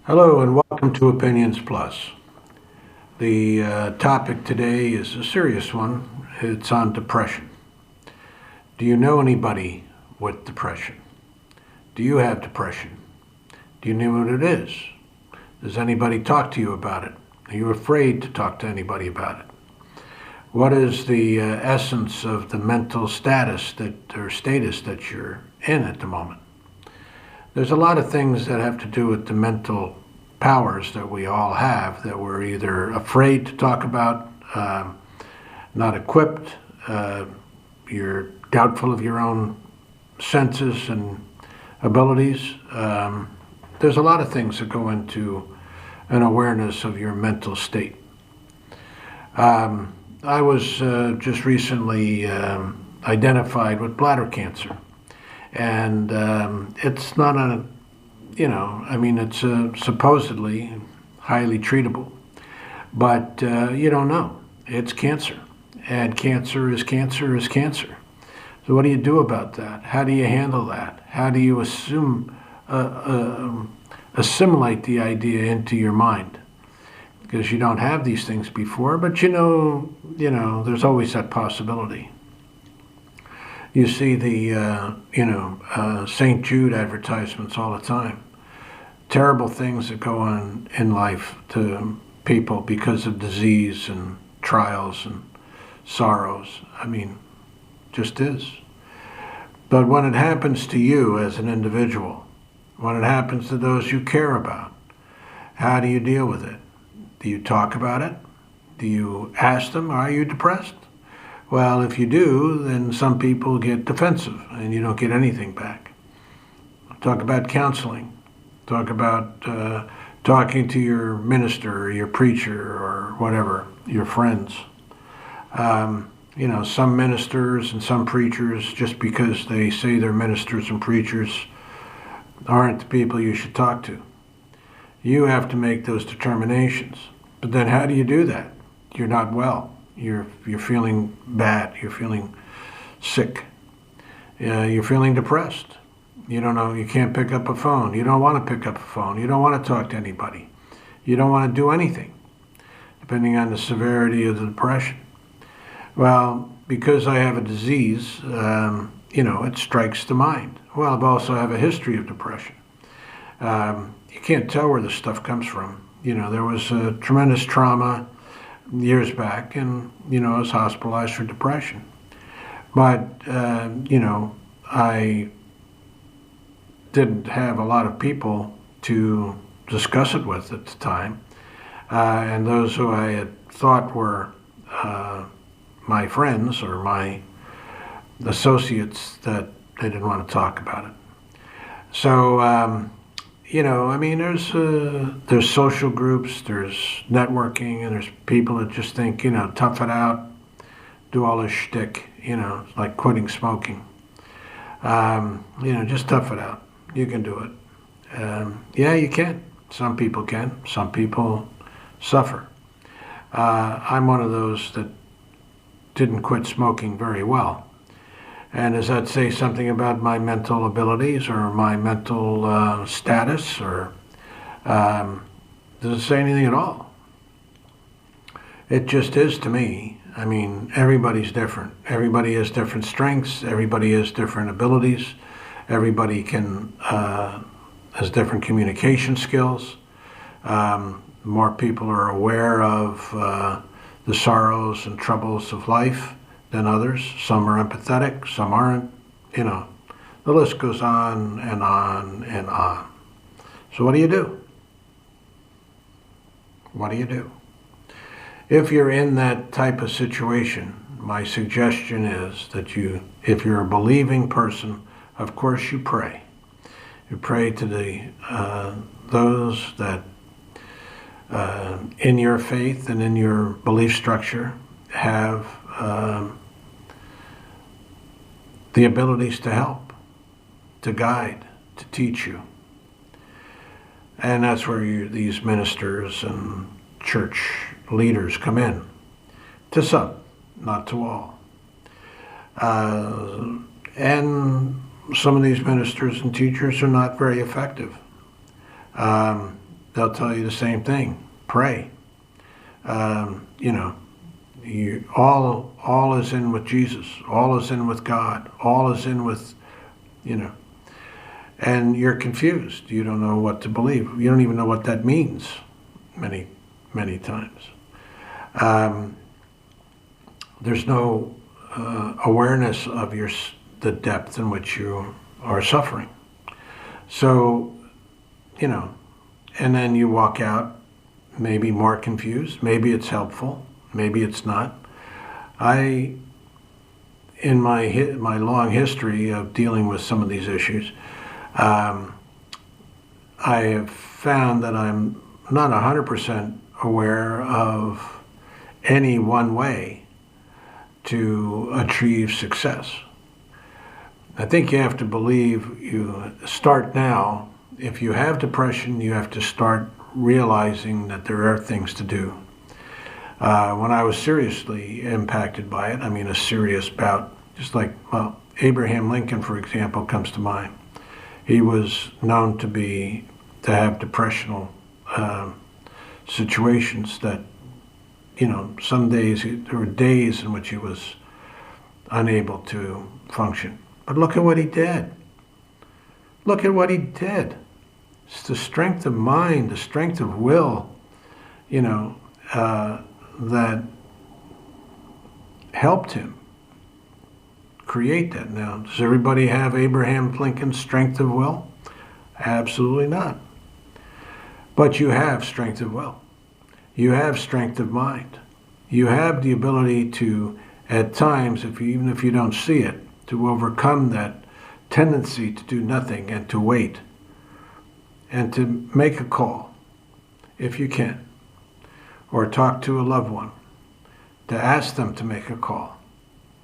Hello and welcome to Opinions Plus. The topic today is a serious one. It's on depression. Do you know anybody with depression? Do you have depression? Do you know what it is? Does anybody talk to you about it? Are you afraid to talk to anybody about it? What is the essence of the mental status that you're in at the moment? There's a lot of things that have to do with the mental powers that we all have that we're either afraid to talk about, not equipped, you're doubtful of your own senses and abilities. There's a lot of things that go into an awareness of your mental state. I was just recently identified with bladder cancer. And it's not it's supposedly highly treatable, but you don't know. It's cancer, and cancer is cancer is cancer. So what do you do about that? How do you handle that? How do you assimilate the idea into your mind? Because you don't have these things before, but there's always that possibility. You see the, St. Jude advertisements all the time. Terrible things that go on in life to people because of disease and trials and sorrows. Just is. But when it happens to you as an individual, when it happens to those you care about, how do you deal with it? Do you talk about it? Do you ask them, are you depressed? Well, if you do, then some people get defensive and you don't get anything back. Talk about counseling. Talk about talking to your minister or your preacher or whatever, your friends. Some ministers and some preachers, just because they say they're ministers and preachers, aren't the people you should talk to. You have to make those determinations. But then how do you do that? You're not well. You're feeling bad. You're feeling sick. You're feeling depressed. You don't know. You can't pick up a phone. You don't want to pick up a phone. You don't want to talk to anybody. You don't want to do anything, depending on the severity of the depression. Well, because I have a disease, it strikes the mind. Well, I also have a history of depression. You can't tell where this stuff comes from. There was a tremendous trauma years back, and I was hospitalized for depression. But I didn't have a lot of people to discuss it with at the time, and those who I had thought were my friends or my associates, that they didn't want to talk about it. So there's social groups, there's networking, and there's people that just think, tough it out, do all this shtick, like quitting smoking. Just tough it out. You can do it. Yeah, you can. Some people can. Some people suffer. I'm one of those that didn't quit smoking very well. And does that say something about my mental abilities or my mental status, or does it say anything at all? It just is to me. Everybody's different. Everybody has different strengths. Everybody has different abilities. Everybody has different communication skills. More people are aware of the sorrows and troubles of life than others. Some are empathetic, some aren't. The list goes on and on and on. So what do you do? What do you do? If you're in that type of situation, my suggestion is that if you're a believing person, of course you pray. You pray to those that in your faith and in your belief structure have the abilities to help, to guide, to teach you. And that's where these ministers and church leaders come in. To some, not to all. And some of these ministers and teachers are not very effective. they'll tell you the same thing. Pray. You know, all is in with Jesus. All is in with God. All is in with, you know, and you're confused. You don't know what to believe. You don't even know what that means many, many times. There's no awareness of the depth in which you are suffering. So, you know, and then you walk out maybe more confused. Maybe it's helpful. Maybe it's not. In my long history of dealing with some of these issues, I have found that I'm not 100% aware of any one way to achieve success. I think you have to believe you start now. If you have depression, you have to start realizing that there are things to do. When I was seriously impacted by it, I mean a serious bout, just like, well, Abraham Lincoln, for example, comes to mind. He was known to have depressional situations that, you know, some days, there were days in which he was unable to function. But look at what he did. Look at what he did. It's the strength of mind, the strength of will, you know, that helped him create that. Now, does everybody have Abraham Lincoln's strength of will? Absolutely not. But you have strength of will. You have strength of mind. You have the ability to, at times, even if you don't see it, to overcome that tendency to do nothing and to wait and to make a call, if you can, or talk to a loved one, to ask them to make a call,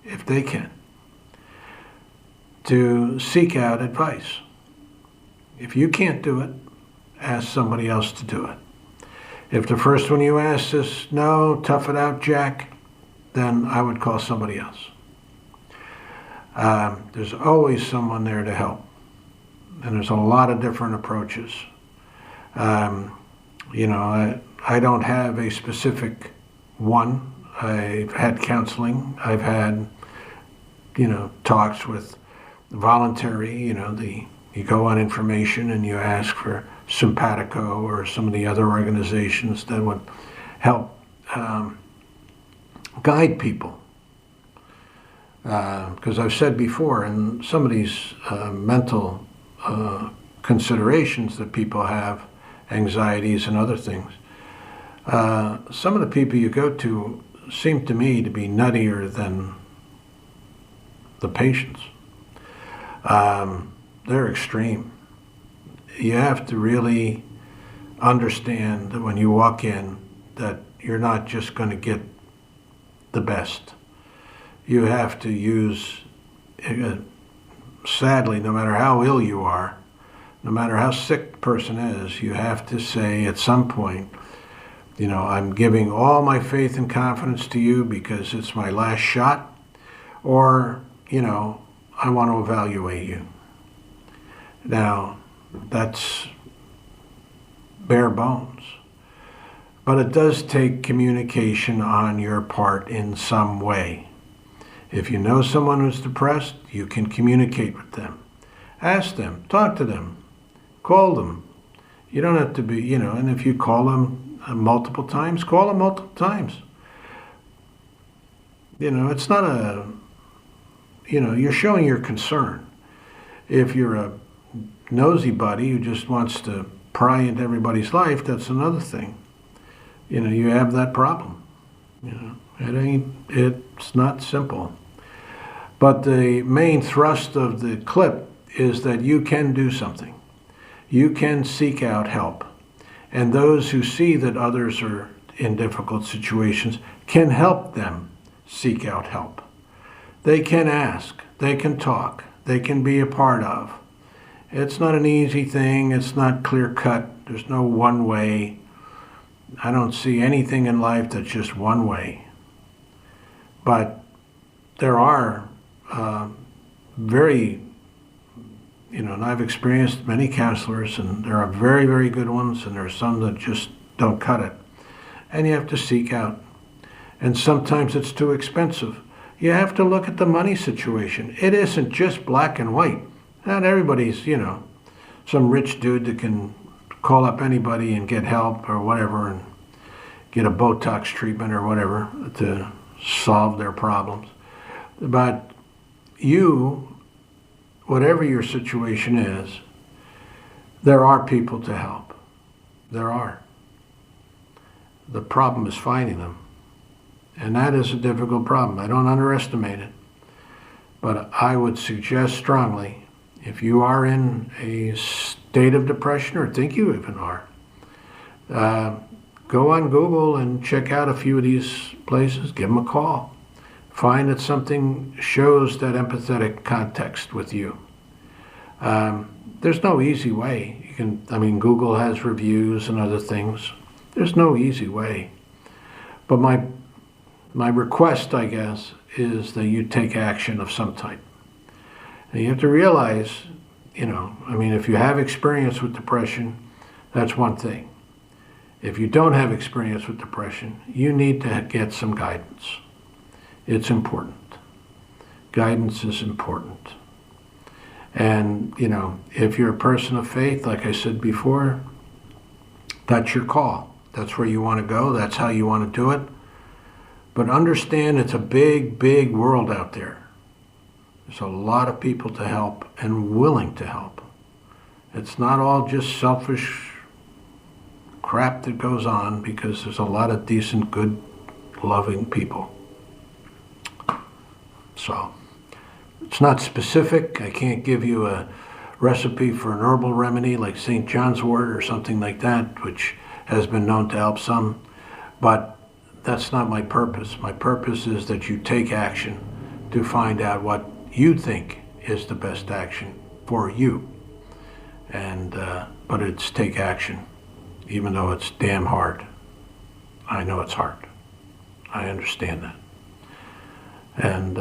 if they can, to seek out advice. If you can't do it, ask somebody else to do it. If the first one you ask is, no, tough it out, Jack, then I would call somebody else. There's always someone there to help. And there's a lot of different approaches. You know, I don't have a specific one. I've had counseling. I've had, you know, talks with voluntary, you know, you go on information and you ask for Simpatico or some of the other organizations that would help guide people. Because I've said before, in some of these mental considerations that people have, anxieties and other things, some of the people you go to seem to me to be nuttier than the patients. They're extreme. You have to really understand that when you walk in, that you're not just going to get the best. You have to use, sadly, no matter how ill you are, no matter how sick the person is, you have to say at some point, you know, I'm giving all my faith and confidence to you because it's my last shot, or, you know, I want to evaluate you. Now, that's bare bones. But it does take communication on your part in some way. If you know someone who's depressed, you can communicate with them. Ask them, talk to them, call them. You don't have to be, you know, and if you call them multiple times, call them multiple times. You know, it's not you know, you're showing your concern. If you're a nosy buddy who just wants to pry into everybody's life, that's another thing. You know, you have that problem. You know, it's not simple. But the main thrust of the clip is that you can do something. You can seek out help. And those who see that others are in difficult situations can help them seek out help. They can ask, they can talk, they can be a part of. It's not an easy thing, it's not clear-cut, there's no one way. I don't see anything in life that's just one way. But there are very, and I've experienced many counselors, and there are very, very good ones, and there are some that just don't cut it. And you have to seek out. And sometimes it's too expensive. You have to look at the money situation. It isn't just black and white. Not everybody's, some rich dude that can call up anybody and get help or whatever and get a Botox treatment or whatever to solve their problems. But you, whatever your situation is, there are people to help. There are. The problem is finding them. And that is a difficult problem. I don't underestimate it. But I would suggest strongly, if you are in a state of depression or think you even are, go on Google and check out a few of these places. Give them a call. Find that something shows that empathetic context with you. There's no easy way. Google has reviews and other things. There's no easy way. But my request, I guess, is that you take action of some type. And you have to realize, if you have experience with depression, that's one thing. If you don't have experience with depression, you need to get some guidance. It's important. Guidance is important. And, if you're a person of faith, like I said before, that's your call. That's where you want to go. That's how you want to do it. But understand it's a big, big world out there. There's a lot of people to help and willing to help. It's not all just selfish crap that goes on, because there's a lot of decent, good, loving people. So, it's not specific. I can't give you a recipe for an herbal remedy like St. John's wort or something like that, which has been known to help some. But that's not my purpose. My purpose is that you take action to find out what you think is the best action for you. And but it's take action, even though it's damn hard. I know it's hard. I understand that. And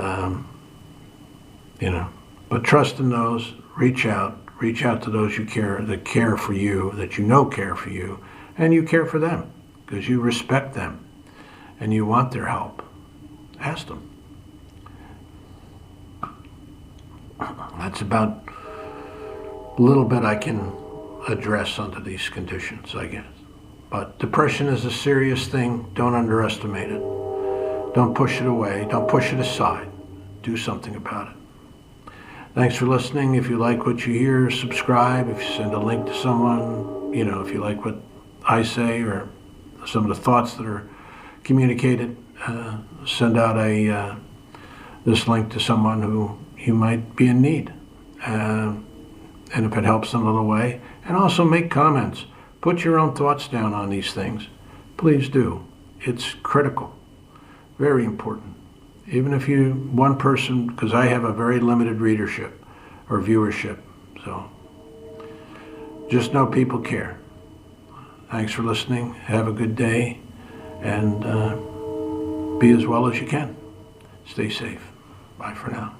but trust in those. Reach out to those you care, that care for you, that care for you, and you care for them because you respect them. And you want their help, ask them. That's about a little bit I can address under these conditions, I guess. But depression is a serious thing. Don't underestimate it. Don't push it away. Don't push it aside. Do something about it. Thanks for listening. If you like what you hear, subscribe. If you send a link to someone, if you like what I say or some of the thoughts that are communicated, send out this link to someone who you might be in need, and if it helps in a little way, and also make comments. Put your own thoughts down on these things. Please do. It's critical, very important. Even if one person, because I have a very limited readership or viewership, so just know people care. Thanks for listening. Have a good day. And be as well as you can. Stay safe. Bye for now.